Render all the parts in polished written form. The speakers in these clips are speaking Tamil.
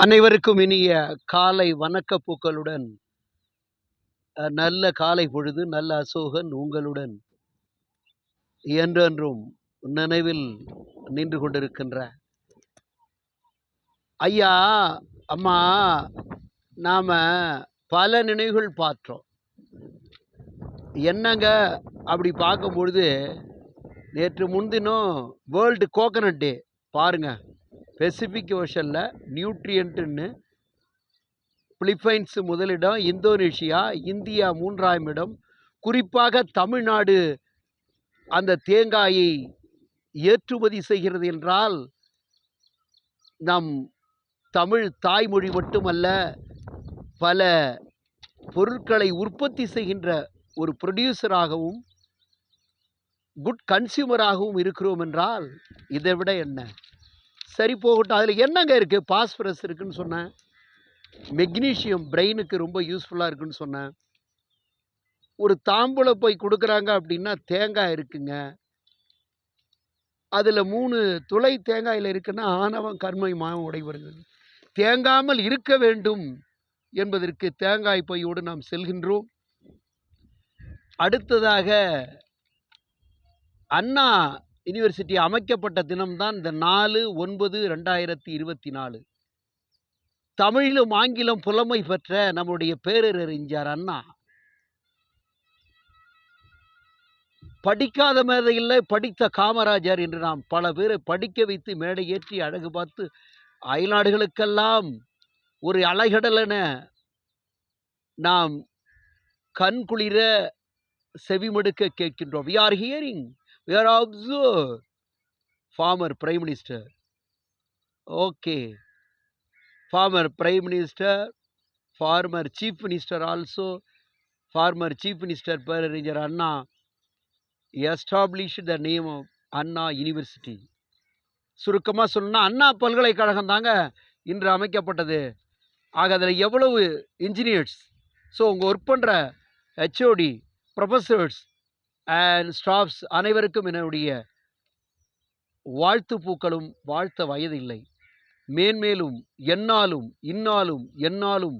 அனைவருக்கும் இனிய காலை வணக்க பூக்களுடன் நல்ல காலை பொழுது நல்ல அசோகன் உங்களுடன் என்றென்றும் நினைவில் நின்று கொண்டிருக்கின்ற ஐயா அம்மா. நாம பல நினைவுகள் பார்த்தோம். என்னங்க அப்படி பார்க்கும் பொழுது நேற்று முன்தினம் வேர்ல்டு கோகனட் டே பாருங்க. பெசிபிக் ஓஷனில் நியூட்ரியன்ட்டுன்னு பிலிப்பைன்ஸ் முதலிடம், இந்தோனேஷியா, இந்தியா 3ஆம் இடம். குறிப்பாக தமிழ்நாடு அந்த தேங்காயை ஏற்றுமதி செய்கிறது என்றால் நம் தமிழ் தாய்மொழி மட்டுமல்ல, பல பொருட்களை உற்பத்தி செய்கின்ற ஒரு ப்ரொடியூசராகவும் குட் கன்சியூமராகவும் இருக்கிறோம் என்றால் இதை விட என்ன? சரி போகட்டும். அதில் என்னங்க இருக்குது? பாஸ்பரஸ் இருக்குன்னு சொன்னேன், மெக்னீஷியம் பிரெயினுக்கு ரொம்ப யூஸ்ஃபுல்லாக இருக்குன்னு சொன்னேன். ஒரு தாம்பூலம் போய் கொடுக்குறாங்க அப்படின்னா தேங்காய் இருக்குங்க. அதில் 3 துளை தேங்காயில் இருக்குன்னா ஆணவம் கர்மை மாயம் உடைவருகிறது. தேங்காமல் இருக்க வேண்டும் என்பதற்கு தேங்காய் பையோடு நாம் செல்கின்றோம். அடுத்ததாக அண்ணா யூனிவர்சிட்டி அமைக்கப்பட்ட தினம்தான் இந்த 4/9/2024. தமிழிலும் ஆங்கிலம் புலமை பெற்ற நம்முடைய பேரறிஞர் அண்ணா படிக்காத மேதை இல்லை, படித்த காமராஜர் என்று நாம் பல பேரை படிக்க வைத்து மேடை ஏற்றி அழகு பார்த்து அயல்நாடுகளுக்கெல்லாம் ஒரு அலைகடலென நாம் கண் குளிர செவிமடுக்க கேட்கின்றோம். We are hearing, we are observe. Former Prime Minister. Okay. Former Prime Minister, former Chief Minister also, former Chief Minister பேரறிஞர் அண்ணா established the name of Anna university. சுருக்கமாக சொல்லணும்னா அண்ணா பல்கலைக்கழகம் தாங்க இன்று அமைக்கப்பட்டது. ஆக அதில் எவ்வளவு இன்ஜினியர்ஸ், ஸோ உங்கள் ஒர்க் பண்ணுற ஹெச்ஓடி, ப்ரொஃபஸர்ஸ் அண்ட் ஸ்டாஃப்ஸ் அனைவருக்கும் என்னுடைய வாழ்த்து பூக்களும். வாழ்த்த வயதில்லை. மேன்மேலும் என்னாலும் இன்னாலும் என்னாலும்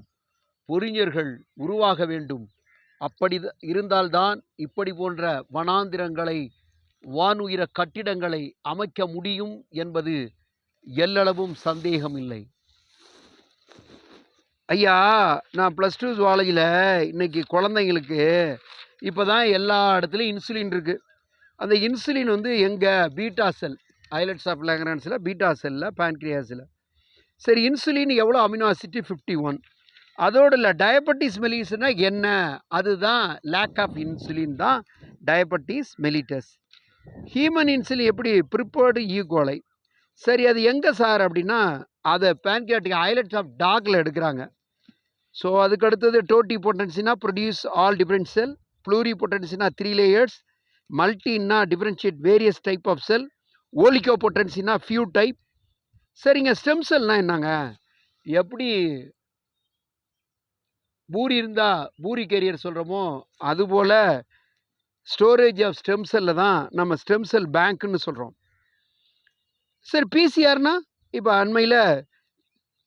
பொறிஞர்கள் உருவாக வேண்டும். அப்படி இருந்தால்தான் இப்படி போன்ற வனாந்திரங்களை, வானுயிர கட்டிடங்களை அமைக்க முடியும் என்பது எல்லளவும் சந்தேகம் இல்லை. ஐயா, நான் +2 காலேஜில் இன்னைக்கு குழந்தைங்களுக்கு இப்போ தான் எல்லா இடத்துலையும் இன்சுலின் இருக்குது. அந்த இன்சுலின் எங்கே? பீட்டா செல், ஐலட்ஸ் ஆஃப் லாக்ரன்ஸில், பீட்டா செல்லில், பேன்க்ரியாஸில். சரி, இன்சுலின் எவ்வளோ? அமினோ ஆசிட்டி 51. அதோடு இல்லை, டயபெட்டிஸ் மெலிட்டஸ்னா என்ன? அதுதான் லேக் ஆஃப் இன்சுலின் தான் டயபெட்டிஸ் மெலிட்டஸ். ஹியூமன் இன்சுலின் எப்படி? Prepared E coli. சரி, அது எங்கே சார் அப்படின்னா அதை பேன்க்ரியாட்டிக் ஐலட்ஸ் ஆஃப் டாகில் எடுக்கிறாங்க. ஸோ அதுக்கு அடுத்தது டோட்டி பொட்டன்சினா ப்ரொடியூஸ் ஆல் டிஃப்ரெண்ட் செல், ப்ளூரி பொட்டன்சினா 3 லேயர்ஸ், மல்டின்னா differentiate various type of cell, ஓலிகோ பொட்டன்சினா ஃபியூ டைப். சரிங்க, ஸ்டெம் செல்னால் என்னங்க? எப்படி பூரி இருந்தால் பூரி கேரியர் சொல்கிறோமோ அதுபோல் ஸ்டோரேஜ் ஆஃப் ஸ்டெம் செல்லில் தான் நம்ம ஸ்டெம் செல் பேங்க்னு சொல்கிறோம். சரி, பிசிஆர்னா இப்போ அண்மையில்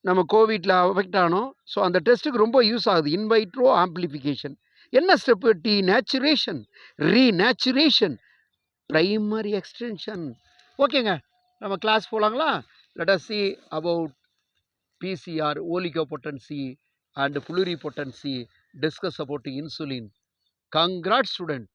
நம்ம கோவிட்டில் அஃபெக்ட் ஆனோம். ஸோ அந்த டெஸ்ட்டுக்கு ரொம்ப யூஸ் ஆகுது. In vitro amplification. என்ன step? Naturation, renaturation, primary extension. ஓகேங்க, நம்ம கிளாஸ் போகலாங்களா? Let us see about PCR, oligopotency and pluripotency, discuss about insulin. Congrats student.